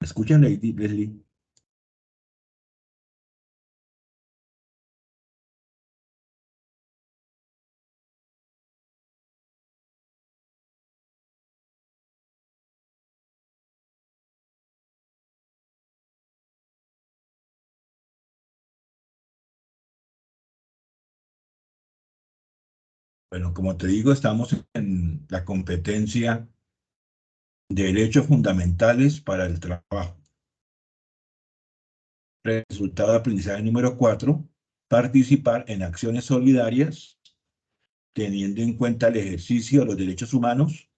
¿Me escuchan, Lady Leslie? Bueno, como te digo, estamos en la competencia de derechos fundamentales para el trabajo. Resultado de aprendizaje número 4: participar en acciones solidarias teniendo en cuenta el ejercicio de los derechos humanos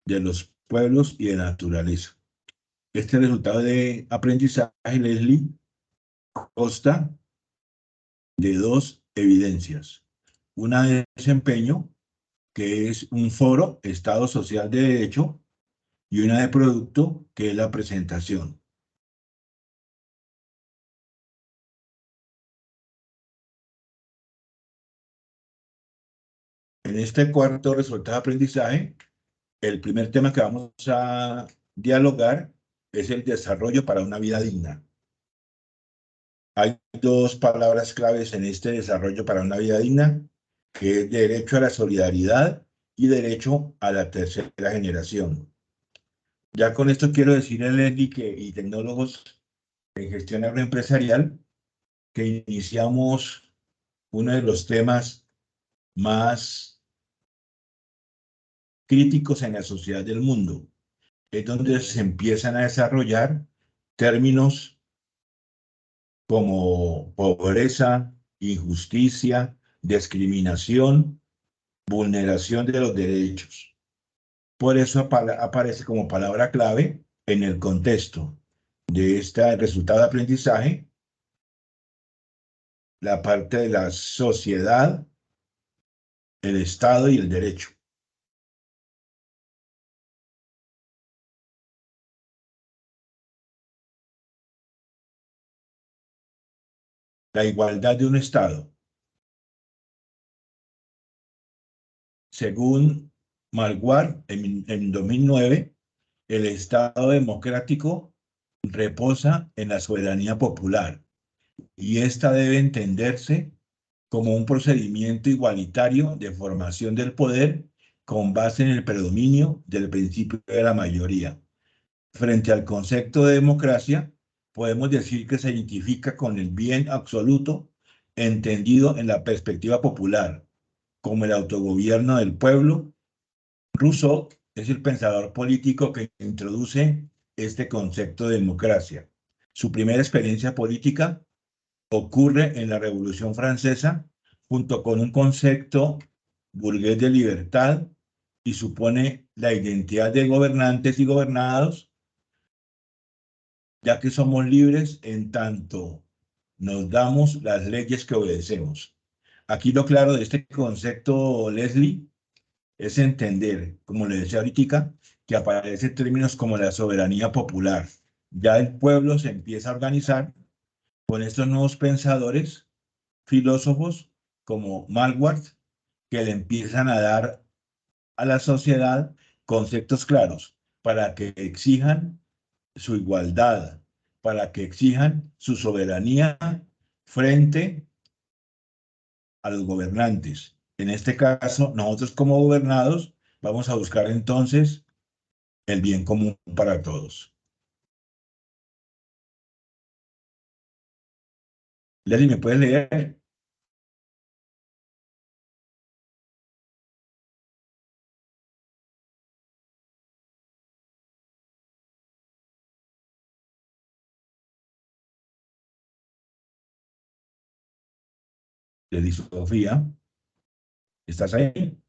de los pueblos y de la naturaleza. Este resultado de aprendizaje, Leslie, consta de dos evidencias. Una de desempeño, que es un foro, Estado Social de Derecho, y una de producto, que es la presentación. En este cuarto resultado de aprendizaje, el primer tema que vamos a dialogar es el desarrollo para una vida digna. Hay dos palabras claves en este desarrollo para una vida digna, que es derecho a la solidaridad y derecho a la tercera generación. Ya con esto quiero decirle, Leslie, y tecnólogos en gestión agroempresarial, que iniciamos uno de los temas más críticos en la sociedad del mundo. Es donde se empiezan a desarrollar términos como pobreza, injusticia, discriminación, vulneración de los derechos. Por eso aparece como palabra clave en el contexto de este resultado de aprendizaje la parte de la sociedad, el Estado y el derecho. La igualdad de un Estado. Según Marquardt, en 2009, el Estado democrático reposa en la soberanía popular y esta debe entenderse como un procedimiento igualitario de formación del poder con base en el predominio del principio de la mayoría. Frente al concepto de democracia, podemos decir que se identifica con el bien absoluto entendido en la perspectiva popular, como el autogobierno del pueblo. Rousseau es el pensador político que introduce este concepto de democracia. Su primera experiencia política ocurre en la Revolución Francesa, junto con un concepto burgués de libertad, y supone la identidad de gobernantes y gobernados, ya que somos libres en tanto nos damos las leyes que obedecemos. Aquí lo claro de este concepto, Leslie, es entender, como le decía ahorita, que aparecen términos como la soberanía popular. Ya el pueblo se empieza a organizar con estos nuevos pensadores, filósofos como Marquardt, que le empiezan a dar a la sociedad conceptos claros para que exijan su igualdad, para que exijan su soberanía frente a los gobernantes. En este caso, nosotros como gobernados vamos a buscar entonces el bien común para todos. Leslie, ¿me puedes leer? Leslie Sofía, ¿estás ahí?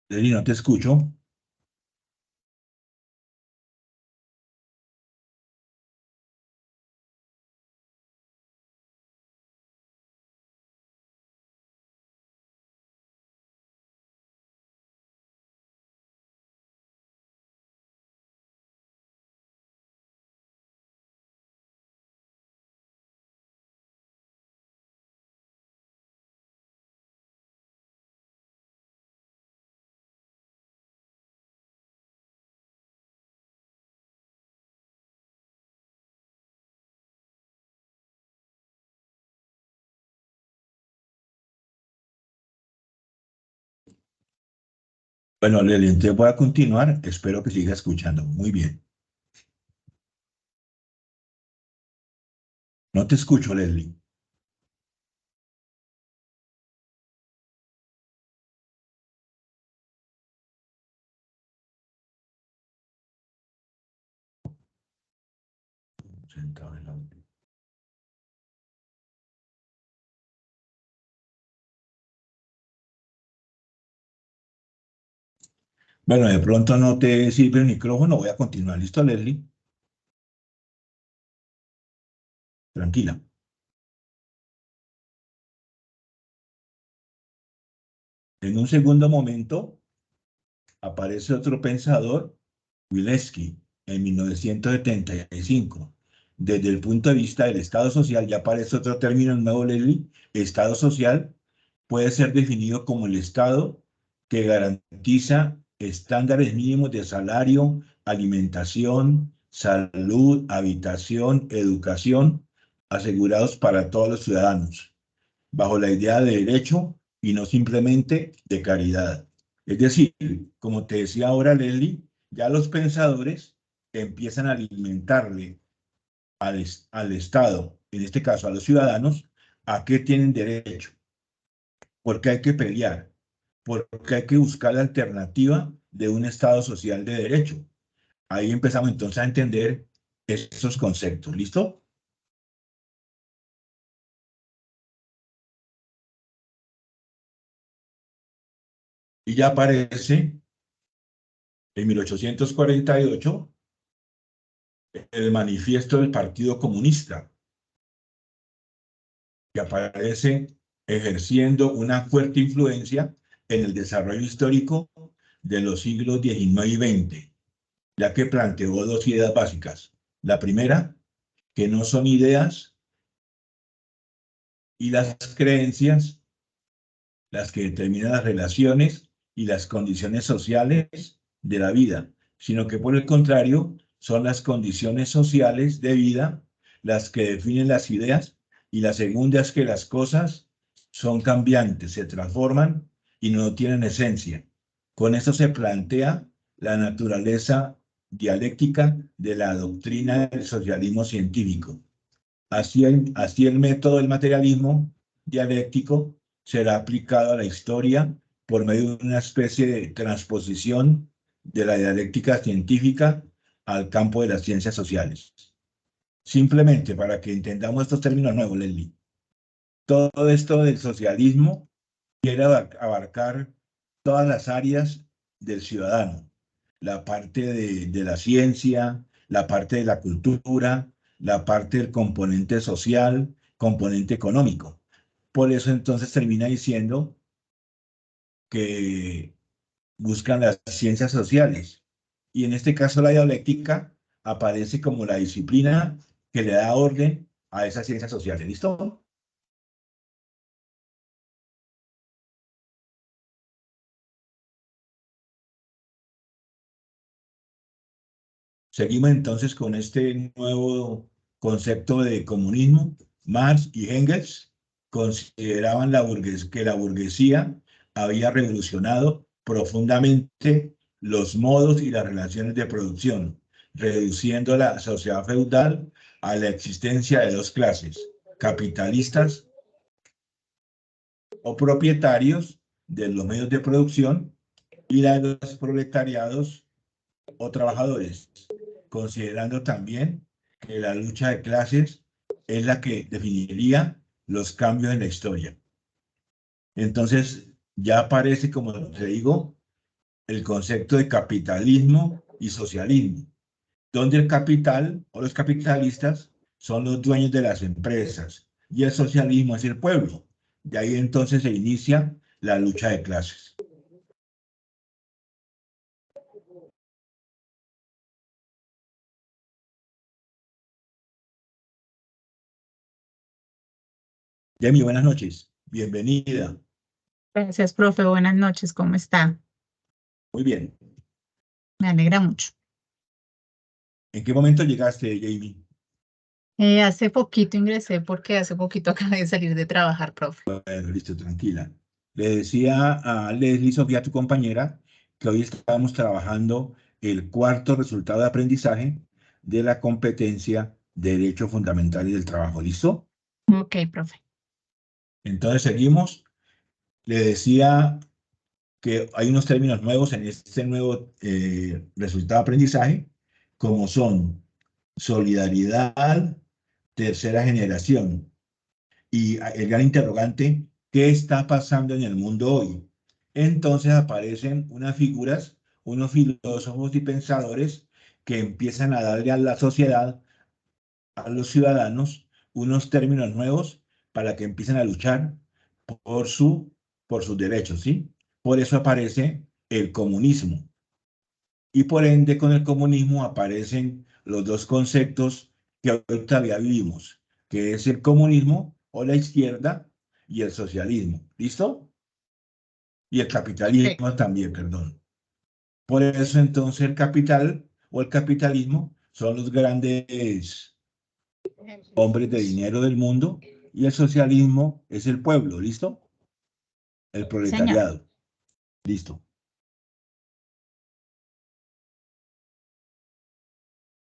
Leslie, no te escucho. Bueno, Leslie, entonces voy a continuar. Espero que siga escuchando. Muy bien. No te escucho, Leslie. Sentado en la- Bueno, de pronto no te sirve el micrófono. Voy a continuar. ¿Listo, Leslie? Tranquila. En un segundo momento aparece otro pensador, Wilecki, en 1975. Desde el punto de vista del Estado social, ya aparece otro término nuevo, Leslie. Estado social puede ser definido como el Estado que garantiza estándares mínimos de salario, alimentación, salud, habitación, educación, asegurados para todos los ciudadanos, bajo la idea de derecho y no simplemente de caridad. Es decir, como te decía ahora, Leslie, ya los pensadores empiezan a alimentarle al Estado, en este caso a los ciudadanos, a qué tienen derecho, porque hay que pelear, porque hay que buscar la alternativa de un Estado social de derecho. Ahí empezamos entonces a entender esos conceptos. ¿Listo? Y ya aparece en 1848 el manifiesto del Partido Comunista, que aparece ejerciendo una fuerte influencia en el desarrollo histórico de los siglos XIX y XX, ya que planteó dos ideas básicas. La primera, que no son ideas y las creencias las que determinan las relaciones y las condiciones sociales de la vida, sino que por el contrario son las condiciones sociales de vida las que definen las ideas, y la segunda es que las cosas son cambiantes, se transforman y no tienen esencia. Con esto se plantea la naturaleza dialéctica de la doctrina del socialismo científico. Así el método del materialismo dialéctico será aplicado a la historia por medio de una especie de transposición de la dialéctica científica al campo de las ciencias sociales. Simplemente para que entendamos estos términos nuevos, Leslie. Todo esto del socialismo quiere abarcar todas las áreas del ciudadano, la parte de la ciencia, la parte de la cultura, la parte del componente social, componente económico. Por eso entonces termina diciendo que buscan las ciencias sociales. Y en este caso la dialéctica aparece como la disciplina que le da orden a esas ciencias sociales. ¿Listo? Seguimos entonces con este nuevo concepto de comunismo. Marx y Engels consideraban que la burguesía había revolucionado profundamente los modos y las relaciones de producción, reduciendo la sociedad feudal a la existencia de dos clases: capitalistas o propietarios de los medios de producción, y la de los proletariados o trabajadores, considerando también que la lucha de clases es la que definiría los cambios en la historia. Entonces, ya aparece, como te digo, el concepto de capitalismo y socialismo, donde el capital o los capitalistas son los dueños de las empresas y el socialismo es el pueblo. De ahí entonces se inicia la lucha de clases. Demi, buenas noches. Bienvenida. Gracias, profe. Buenas noches. ¿Cómo está? Muy bien. Me alegra mucho. ¿En qué momento llegaste, Jamie? Hace poquito ingresé porque hace poquito acabé de salir de trabajar, profe. Bueno, listo, tranquila. Le decía a Leslie, Sofía, tu compañera, que hoy estamos trabajando el cuarto resultado de aprendizaje de la competencia de Derecho Fundamental y del Trabajo. ¿Listo? Ok, profe. Entonces seguimos. Le decía que hay unos términos nuevos en este nuevo resultado de aprendizaje, como son solidaridad, tercera generación. Y el gran interrogante, ¿qué está pasando en el mundo hoy? Entonces aparecen unas figuras, unos filósofos y pensadores que empiezan a darle a la sociedad, a los ciudadanos, unos términos nuevos para que empiecen a luchar por, por sus derechos, ¿sí? Por eso aparece el comunismo. Y por ende, con el comunismo aparecen los dos conceptos que hoy todavía vivimos, que es el comunismo o la izquierda y el socialismo. ¿Listo? Y el Sí. capitalismo también, perdón. Por eso entonces el capital o el capitalismo son los grandes hombres de dinero del mundo y el socialismo es el pueblo. ¿Listo? El Señor. proletariado. Listo.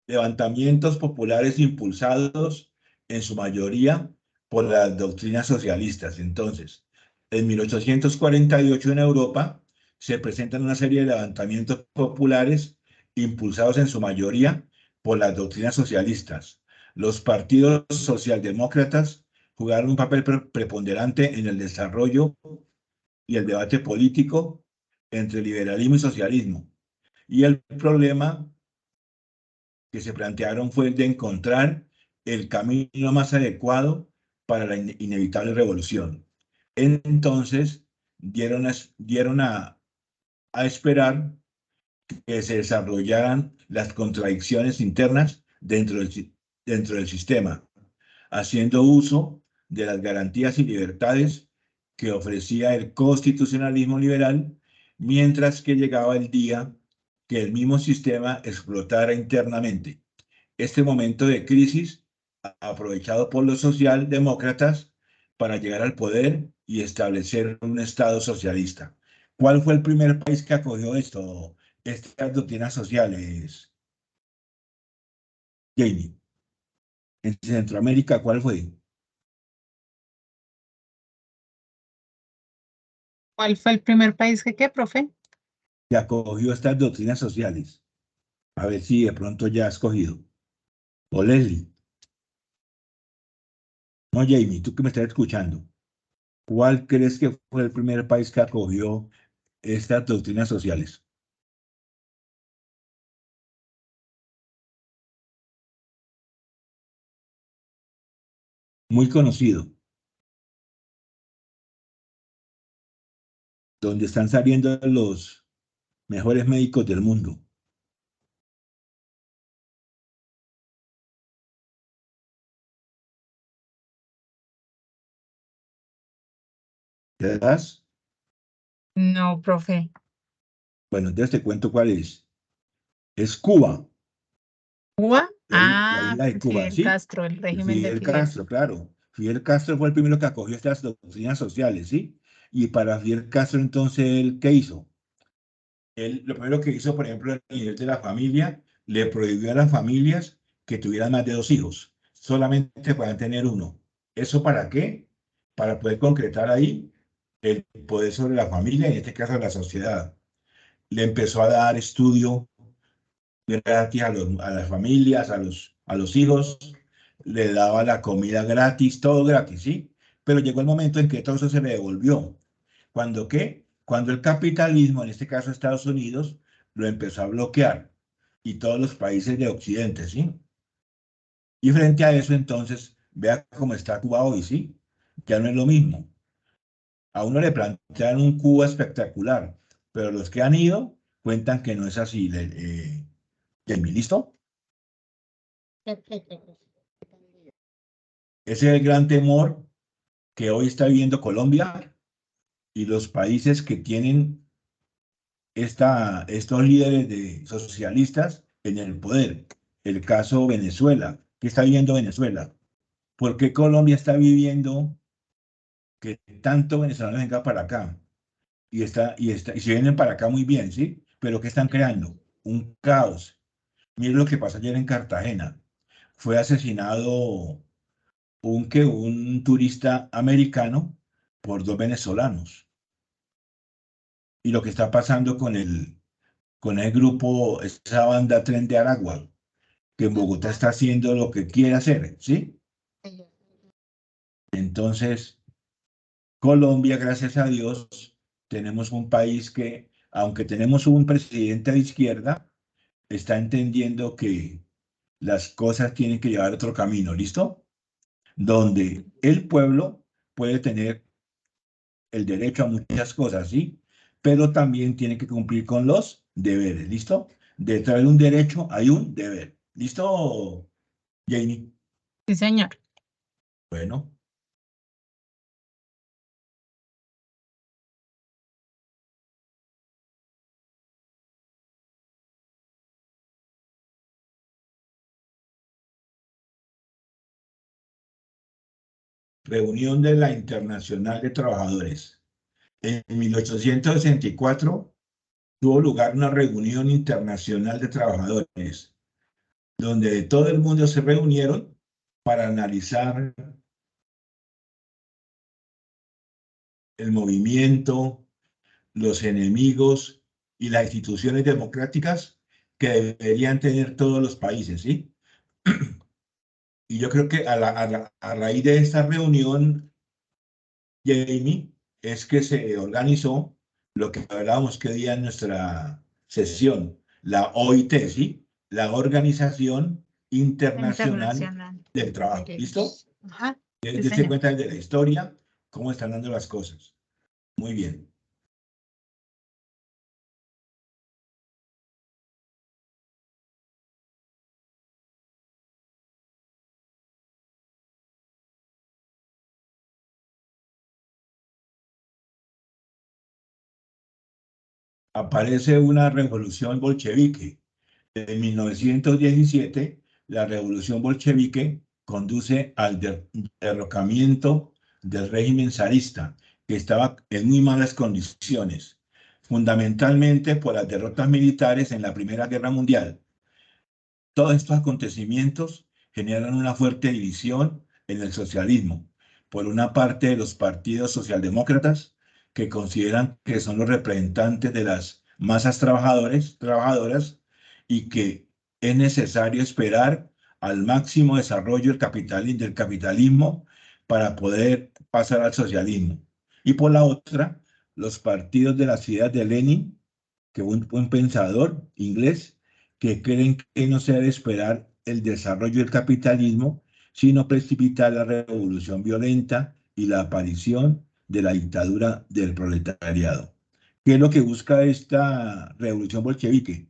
Levantamientos populares impulsados en su mayoría por las doctrinas socialistas. Entonces, en 1848 en Europa se presentan una serie de levantamientos populares impulsados en su mayoría por las doctrinas socialistas. Los partidos socialdemócratas jugaron un papel preponderante en el desarrollo y el debate político entre liberalismo y socialismo. Y el problema que se plantearon fue el de encontrar el camino más adecuado para la inevitable revolución. Entonces, dieron a esperar que se desarrollaran las contradicciones internas dentro del sistema, haciendo uso de las garantías y libertades que ofrecía el constitucionalismo liberal, mientras que llegaba el día que el mismo sistema explotara internamente. Este momento de crisis aprovechado por los socialdemócratas para llegar al poder y establecer un Estado socialista. ¿Cuál fue el primer país que acogió estas doctrinas sociales, Jamie? En Centroamérica, ¿cuál fue? ¿Cuál fue el primer país que qué, profe? Que acogió estas doctrinas sociales. A ver si de pronto ya has cogido. O Leslie. No, Jamie, tú que me estás escuchando. ¿Cuál crees que fue el primer país que acogió estas doctrinas sociales? Muy conocido, donde están saliendo los mejores médicos del mundo. ¿Te das? No, profe. Bueno, entonces te cuento cuál es. Es Cuba, ¿Cuba? la Ah, isla de Cuba, Fidel ¿sí? Castro, el régimen de Fidel Fidel. Castro, claro. Fidel Castro fue el primero que acogió estas doctrinas sociales, ¿sí? Y para Fidel Castro, entonces, ¿él qué hizo? Él, lo primero que hizo, por ejemplo, a nivel de la familia, le prohibió a las familias que tuvieran más de dos hijos. Solamente puedan tener uno. ¿Eso para qué? Para poder concretar ahí el poder sobre la familia, en este caso la sociedad. Le empezó a dar estudio gratis a las familias, a los hijos, le daba la comida gratis, todo gratis, ¿sí? Pero llegó el momento en que todo eso se le devolvió. ¿Cuándo qué? Cuando el capitalismo, en este caso Estados Unidos, lo empezó a bloquear y todos los países de Occidente, ¿sí? Y frente a eso, entonces, vea cómo está Cuba hoy, ¿sí? Ya no es lo mismo. A uno le plantean un Cuba espectacular, pero los que han ido cuentan que no es así. Jamie, ¿listo? Ese es el gran temor que hoy está viviendo Colombia y los países que tienen estos líderes socialistas en el poder. El caso Venezuela. ¿Qué está viviendo Venezuela? ¿Por qué Colombia está viviendo que tanto venezolano venga para acá? y se vienen para acá muy bien, ¿sí? Pero ¿qué están creando? Un caos. Miren lo que pasó ayer en Cartagena. Fue asesinado un turista americano por dos venezolanos. Y lo que está pasando con el grupo, esa banda Tren de Aragua, que en Bogotá está haciendo lo que quiere hacer, ¿sí? Entonces, Colombia, gracias a Dios, tenemos un país que, aunque tenemos un presidente de izquierda, está entendiendo que las cosas tienen que llevar otro camino, ¿listo? Donde el pueblo puede tener el derecho a muchas cosas, ¿sí? Pero también tiene que cumplir con los deberes, ¿listo? Detrás de un derecho hay un deber. ¿Listo, Jamie? Sí, señor. Bueno, reunión de la Internacional de Trabajadores. En 1864 tuvo lugar una reunión internacional de trabajadores, donde de todo el mundo se reunieron para analizar el movimiento, los enemigos y las instituciones democráticas que deberían tener todos los países, ¿sí? Y yo creo que a raíz de esta reunión, Jamie, es que se organizó lo que hablábamos que día en nuestra sesión, la OIT, ¿sí? La Organización Internacional Internacional del de Trabajo. ¿Listo? derechos. Ajá, sí, Dese señor. cuenta de la historia, cómo están dando las cosas. Muy bien. Aparece una revolución bolchevique. En 1917, la revolución bolchevique conduce al derrocamiento del régimen zarista, que estaba en muy malas condiciones, fundamentalmente por las derrotas militares en la Primera Guerra Mundial. Todos estos acontecimientos generan una fuerte división en el socialismo. Por una parte, los partidos socialdemócratas, que consideran que son los representantes de las masas trabajadoras, y que es necesario esperar al máximo desarrollo del capitalismo para poder pasar al socialismo. Y por la otra, los partidos de las ideas de Lenin, que fue un pensador inglés, que creen que no se debe esperar el desarrollo del capitalismo, sino precipitar la revolución violenta y la aparición de la dictadura del proletariado. ¿Qué es lo que busca esta revolución bolchevique?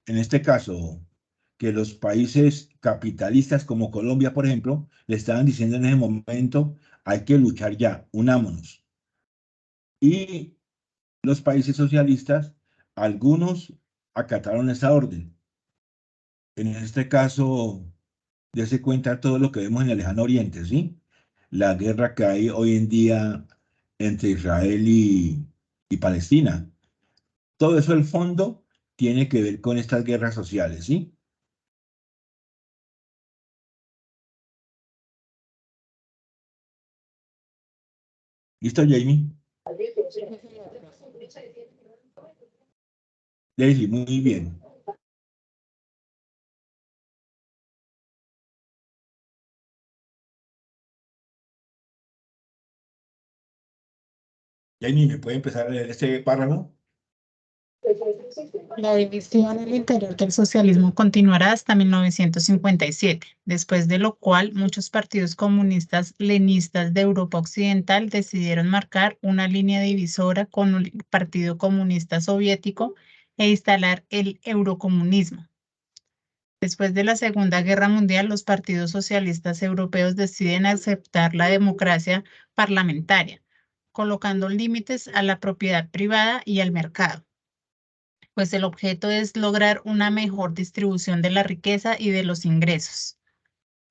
En este caso, que los países capitalistas como Colombia, por ejemplo, le estaban diciendo en ese momento, hay que luchar ya, unámonos. Y los países socialistas, algunos acataron esa orden. En este caso, dése cuenta todo lo que vemos en el lejano oriente, ¿sí? La guerra que hay hoy en día entre Israel y Palestina. Todo eso, el fondo, tiene que ver con estas guerras sociales, ¿sí? ¿Listo, Jamie? Daisy, muy bien. Jamie, ¿me puede empezar a leer este párrafo? La división al interior del socialismo continuará hasta 1957, después de lo cual muchos partidos comunistas lenistas de Europa Occidental decidieron marcar una línea divisora con el Partido Comunista Soviético e instalar el eurocomunismo. Después de la Segunda Guerra Mundial, los partidos socialistas europeos deciden aceptar la democracia parlamentaria, colocando límites a la propiedad privada y al mercado, pues el objeto es lograr una mejor distribución de la riqueza y de los ingresos.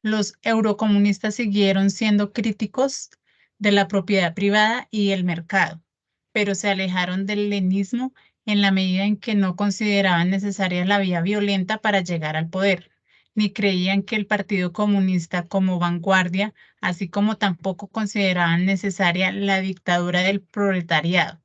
Los eurocomunistas siguieron siendo críticos de la propiedad privada y el mercado, pero se alejaron del lenismo en la medida en que no consideraban necesaria la vía violenta para llegar al poder, ni creían que el Partido Comunista como vanguardia, así como tampoco consideraban necesaria la dictadura del proletariado.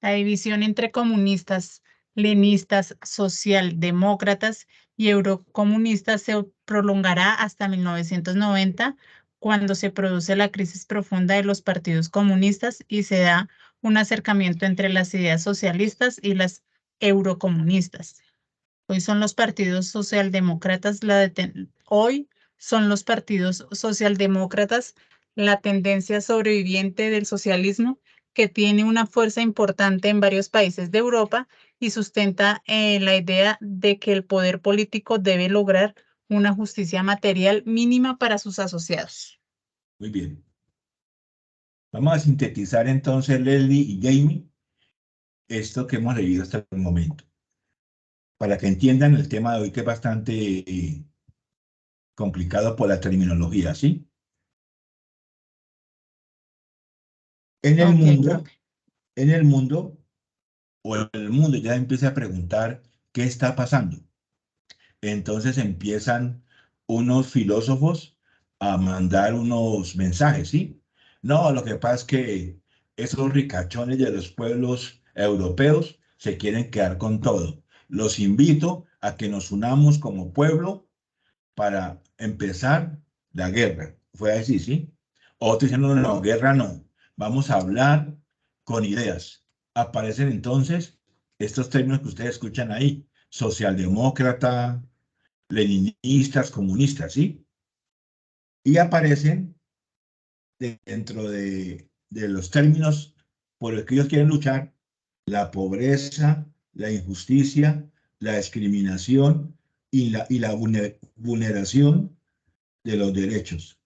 La división entre comunistas, lenistas, socialdemócratas y eurocomunistas se prolongará hasta 1990, cuando se produce la crisis profunda de los partidos comunistas y se da un acercamiento entre las ideas socialistas y las eurocomunistas. Hoy son los partidos socialdemócratas hoy son los partidos socialdemócratas la tendencia sobreviviente del socialismo, que tiene una fuerza importante en varios países de Europa y sustenta la idea de que el poder político debe lograr una justicia material mínima para sus asociados. Muy bien. Vamos a sintetizar entonces, Leslie y Jamie, esto que hemos leído hasta el momento, para que entiendan el tema de hoy, que es bastante complicado por la terminología, ¿sí? En el Ok, mundo, profe. en el mundo, o el mundo ya empieza a preguntar qué está pasando. Entonces empiezan unos filósofos a mandar unos mensajes, ¿sí? No, lo que pasa es que esos ricachones de los pueblos europeos se quieren quedar con todo. Los invito a que nos unamos como pueblo para empezar la guerra. Fue así, ¿sí? Otros dicen, no, no, no, guerra no. Vamos a hablar con ideas. Aparecen entonces estos términos que ustedes escuchan ahí: socialdemócrata, leninistas, comunistas, ¿sí? Y aparecen dentro de los términos por los que ellos quieren luchar: la pobreza, la injusticia, la discriminación y la vulneración de los derechos.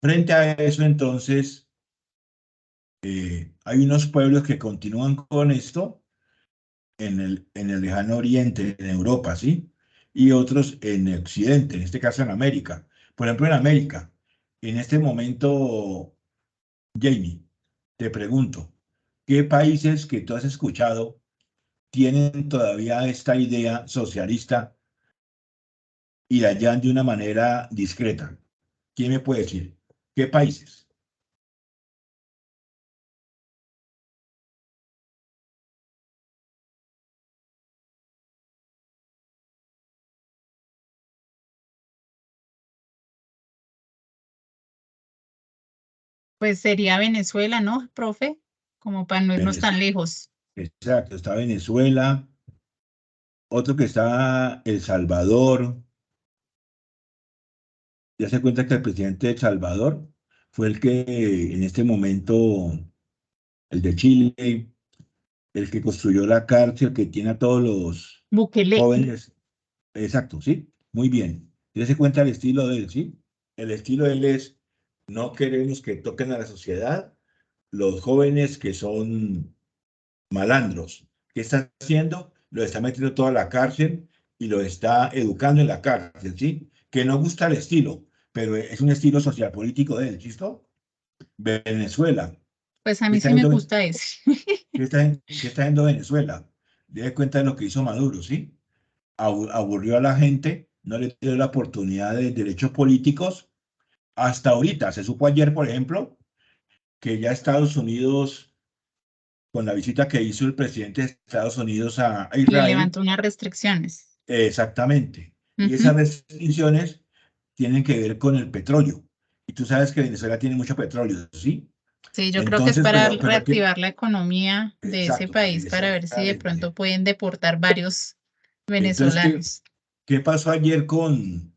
Frente a eso, entonces, hay unos pueblos que continúan con esto en el lejano oriente, en Europa, ¿sí? Y otros en Occidente, en este caso en América. Por ejemplo, en América, en este momento, Jamie, te pregunto, ¿qué países que tú has escuchado tienen todavía esta idea socialista y la hallan de una manera discreta? ¿Quién me puede decir? ¿Qué países? Pues sería Venezuela, ¿no, profe? Como para no irnos tan lejos. Exacto, está Venezuela, otro que está El Salvador. Ya se cuenta que el presidente de El Salvador fue el que en este momento, el de Chile, el que construyó la cárcel que tiene a todos los Bukele. jóvenes. Exacto, sí, muy bien. Ya se cuenta el estilo de él, ¿sí? El estilo de él es: no queremos que toquen a la sociedad los jóvenes que son malandros. ¿Qué está haciendo? Lo está metiendo toda la cárcel y lo está educando en la cárcel, ¿sí? Que no gusta el estilo, pero es un estilo social político de él, ¿listo? Venezuela. Pues a ¿Qué mí está sí me haciendo, gusta ese. qué está haciendo Venezuela? Dé cuenta de lo que hizo Maduro, ¿sí? Aburrió a la gente, no le dio la oportunidad de derechos políticos. Hasta ahorita, se supo ayer, por ejemplo, que ya Estados Unidos, con la visita que hizo el presidente de Estados Unidos a Le Israel, levantó unas restricciones. exactamente. Y esas Ujú. restricciones tienen que ver con el petróleo. Y tú sabes que Venezuela tiene mucho petróleo, ¿sí? Sí, yo creo que es Entonces, para pero ¿qué? reactivar la economía de ese Exacto, país para ver si de pronto exactamente. pueden deportar varios Entonces, venezolanos. ¿qué pasó ayer con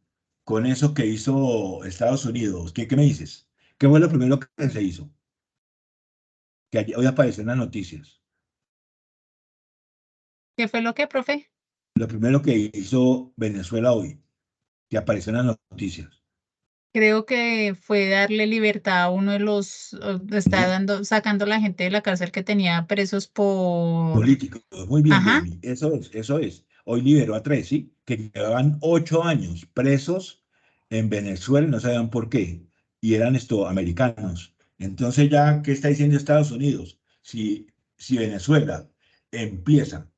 eso que hizo Estados Unidos? ¿Qué me dices? ¿Qué fue lo primero que se hizo? Que hoy apareció en las noticias. ¿Qué fue lo que, profe? Lo primero que hizo Venezuela hoy, que apareció en las noticias. Creo que fue darle libertad a uno de los, está Muy dando, sacando a la gente de la cárcel que tenía presos por, político. Muy bien, ajá, Jamie. Eso es, eso es. Hoy liberó a tres, ¿sí? Que llevaban 8 años presos en Venezuela y no sabían por qué. Y eran americanos. Entonces ya, ¿qué está diciendo Estados Unidos? Si Venezuela empieza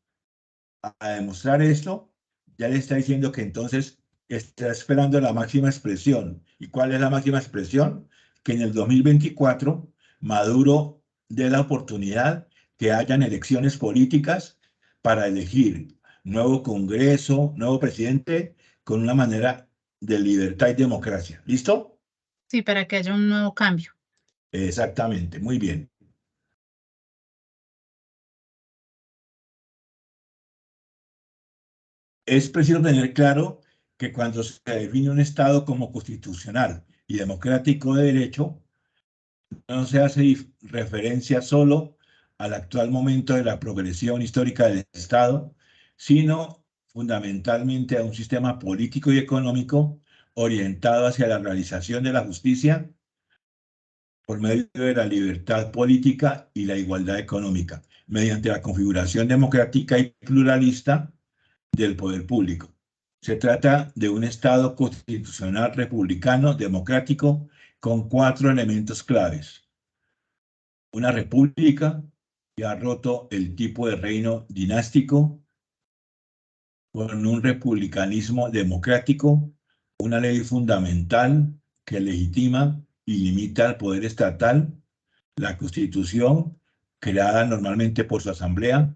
a demostrar esto, ya le está diciendo que entonces está esperando la máxima expresión. ¿Y cuál es la máxima expresión? Que en el 2024 Maduro dé la oportunidad que hayan elecciones políticas para elegir nuevo Congreso, nuevo presidente, con una manera de libertad y democracia. ¿Listo? Sí, para que haya un nuevo cambio. Exactamente, muy bien. Es preciso tener claro que cuando se define un Estado como constitucional y democrático de derecho, no se hace referencia solo al actual momento de la progresión histórica del Estado, sino fundamentalmente a un sistema político y económico orientado hacia la realización de la justicia por medio de la libertad política y la igualdad económica, mediante la configuración democrática y pluralista del poder público. Se trata de un Estado constitucional republicano democrático con 4 elementos claves. Una república que ha roto el tipo de reino dinástico con un republicanismo democrático, una ley fundamental que legitima y limita el poder estatal, la Constitución, creada normalmente por su Asamblea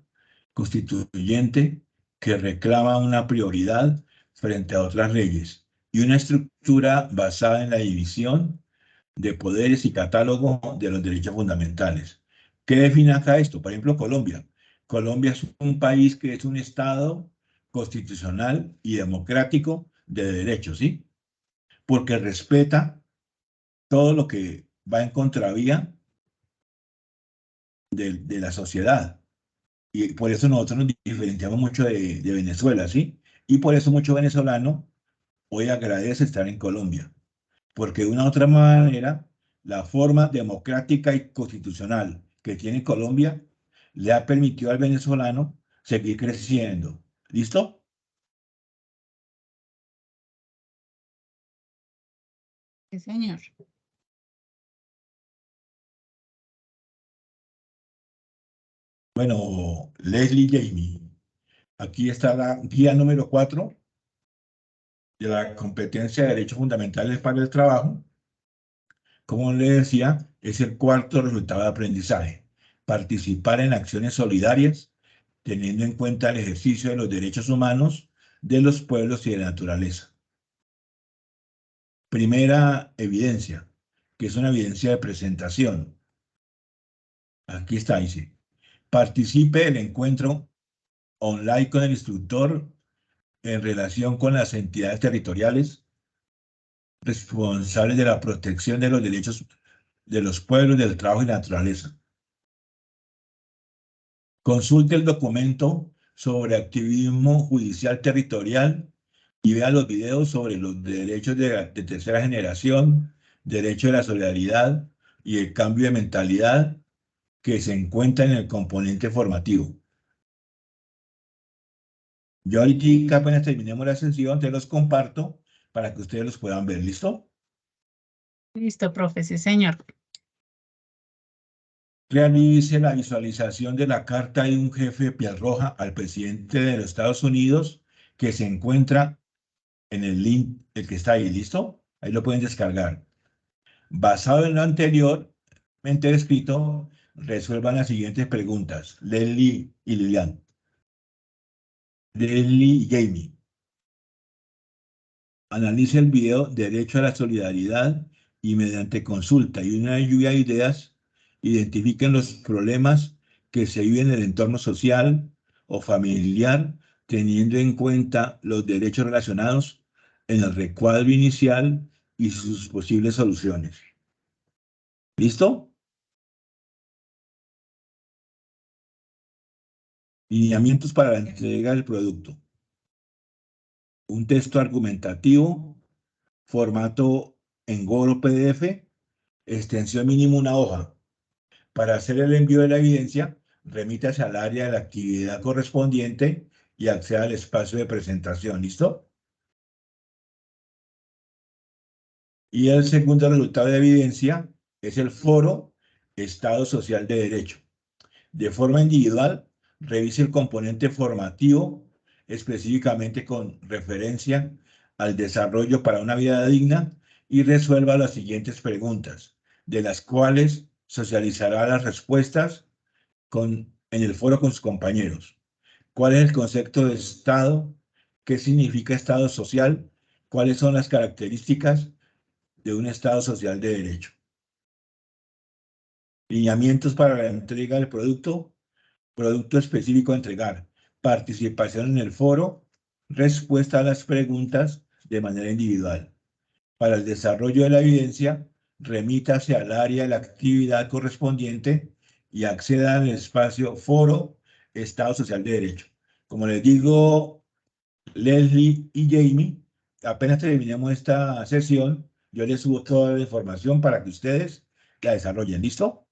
Constituyente, que reclama una prioridad frente a otras leyes, y una estructura basada en la división de poderes y catálogo de los derechos fundamentales. ¿Qué define acá esto? Por ejemplo, Colombia. Colombia es un país que es un Estado constitucional y democrático de derechos, ¿sí? Porque respeta todo lo que va en contravía de la sociedad. Y por eso nosotros nos diferenciamos mucho de Venezuela, ¿sí? Y por eso mucho venezolano hoy agradece estar en Colombia, porque de una u otra manera, la forma democrática y constitucional que tiene Colombia le ha permitido al venezolano seguir creciendo. ¿Listo? Sí, señor. Bueno, Leslie Jamie, aquí está la guía número 4 de la competencia de derechos fundamentales para el trabajo. Como le decía, es el cuarto resultado de aprendizaje. Participar en acciones solidarias, teniendo en cuenta el ejercicio de los derechos humanos de los pueblos y de la naturaleza. Primera evidencia, que es una evidencia de presentación. Aquí está, dice. Participe del encuentro online con el instructor en relación con las entidades territoriales responsables de la protección de los derechos de los pueblos, del trabajo y la naturaleza. Consulte el documento sobre activismo judicial territorial y vea los videos sobre los derechos de tercera generación, derecho de la solidaridad y el cambio de mentalidad que se encuentra en el componente formativo. Yo ahorita apenas terminemos la sesión, te los comparto para que ustedes los puedan ver. ¿Listo? Listo, profe, sí, señor. Realice la visualización de la carta de un jefe de piel roja al presidente de los Estados Unidos que se encuentra en el link, el que está ahí. ¿Listo? Ahí lo pueden descargar. Basado en lo anteriormente descrito, resuelvan las siguientes preguntas. Leslie y Lilian. Leslie y Jamie. Analice el video Derecho a la Solidaridad y mediante consulta y una lluvia de ideas, identifiquen los problemas que se viven en el entorno social o familiar, teniendo en cuenta los derechos relacionados en el recuadro inicial y sus posibles soluciones. ¿Listo? Lineamientos para la entrega del producto. Un texto argumentativo, formato en Word o PDF, extensión mínimo una hoja. Para hacer el envío de la evidencia, remítase al área de la actividad correspondiente y acceda al espacio de presentación. ¿Listo? Y el segundo resultado de evidencia es el foro Estado Social de Derecho. De forma individual, revise el componente formativo específicamente con referencia al desarrollo para una vida digna y resuelva las siguientes preguntas, de las cuales socializará las respuestas en el foro con sus compañeros. ¿Cuál es el concepto de Estado? ¿Qué significa Estado social? ¿Cuáles son las características de un Estado social de derecho? Lineamientos para la entrega del producto específico a entregar, participación en el foro, respuesta a las preguntas de manera individual. Para el desarrollo de la evidencia, remítase al área de la actividad correspondiente y acceda al espacio foro Estado Social de Derecho. Como les digo, Leslie y Jamie, apenas terminemos esta sesión, yo les subo toda la información para que ustedes la desarrollen. ¿Listo?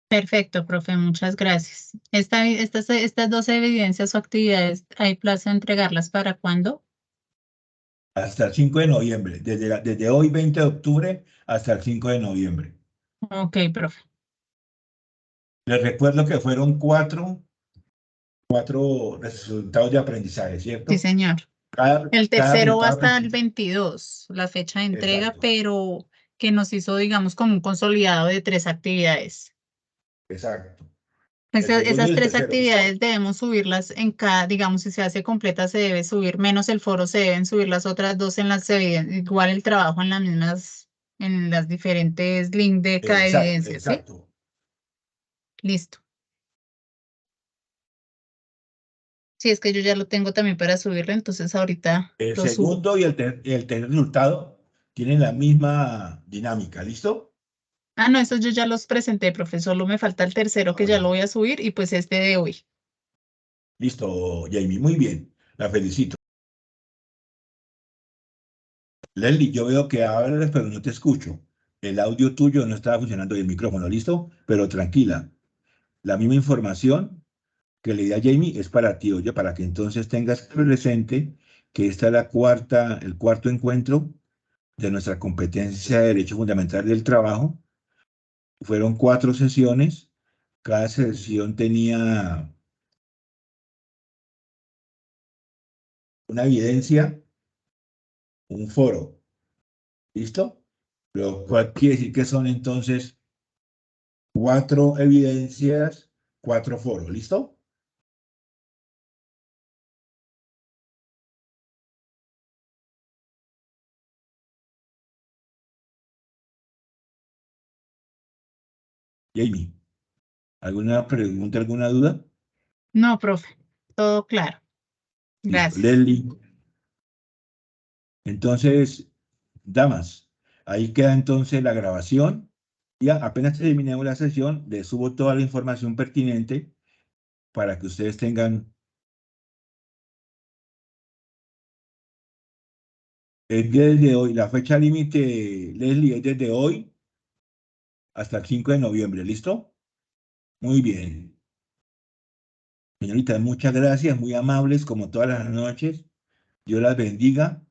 Perfecto, profe, muchas gracias. Estas dos evidencias o actividades, ¿hay plazo de entregarlas para cuándo? Hasta el 5 de noviembre, desde hoy 20 de octubre hasta el 5 de noviembre. Ok, profe. Les recuerdo que fueron cuatro resultados de aprendizaje, Sí, ¿cierto? señor. Cada, El cada tercero va resultado de hasta el aprendizaje. 22, la fecha de entrega, Exacto, pero que nos hizo, digamos, como un consolidado de 3 actividades. exacto. El segundo y Esas el 3 tercero, ¿listo? actividades debemos subirlas en cada, digamos, si se hace completa, se debe subir, menos el foro, se deben subir las otras dos en las evidencias, igual el trabajo en las mismas, en las diferentes links de cada Exacto, evidencia, ¿sí? exacto. Listo. Sí, es que yo ya lo tengo también para subirlo, entonces ahorita El lo subo. segundo y el tercer resultado tienen la misma dinámica, ¿listo? Ah, no, esos yo ya los presenté, profe, solo me falta el tercero Ah, que ya lo bueno, voy a subir y pues este de hoy. listo, Jamie, muy bien. La felicito. Leslie, yo veo que hablas, pero no te escucho. El audio tuyo no estaba funcionando y el micrófono, ¿listo? Pero tranquila. La misma información que le di a Jamie es para ti, oye, para que entonces tengas presente que esta es el cuarto encuentro de nuestra competencia de Derecho Fundamental del Trabajo. Fueron 4 sesiones. Cada sesión tenía una evidencia, un foro. ¿Listo? Lo cual quiere decir que son entonces 4 evidencias, 4 foros. ¿Listo? Jamie, ¿alguna pregunta, alguna duda? No, profe, todo claro. Listo. Gracias. Leslie. Entonces, damas, ahí queda entonces la grabación. Ya apenas terminemos la sesión, les subo toda la información pertinente para que ustedes tengan. Es desde hoy, la fecha límite, Leslie, es desde hoy hasta el 5 de noviembre. ¿Listo? Muy bien. Señoritas, muchas gracias, muy amables como todas las noches. Dios las bendiga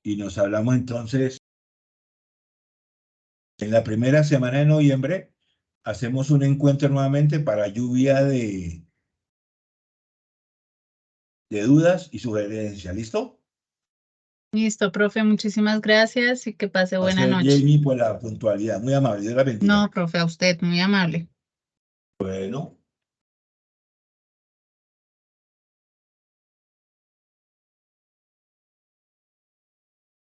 y nos hablamos entonces en la primera semana de noviembre. Hacemos un encuentro nuevamente para lluvia de dudas y sugerencias. ¿Listo? Listo, profe, muchísimas gracias y que pase buena Gracias, noche. Jamie, por la puntualidad. Muy amable. Dios la bendiga. No, profe, a usted, muy amable. Bueno.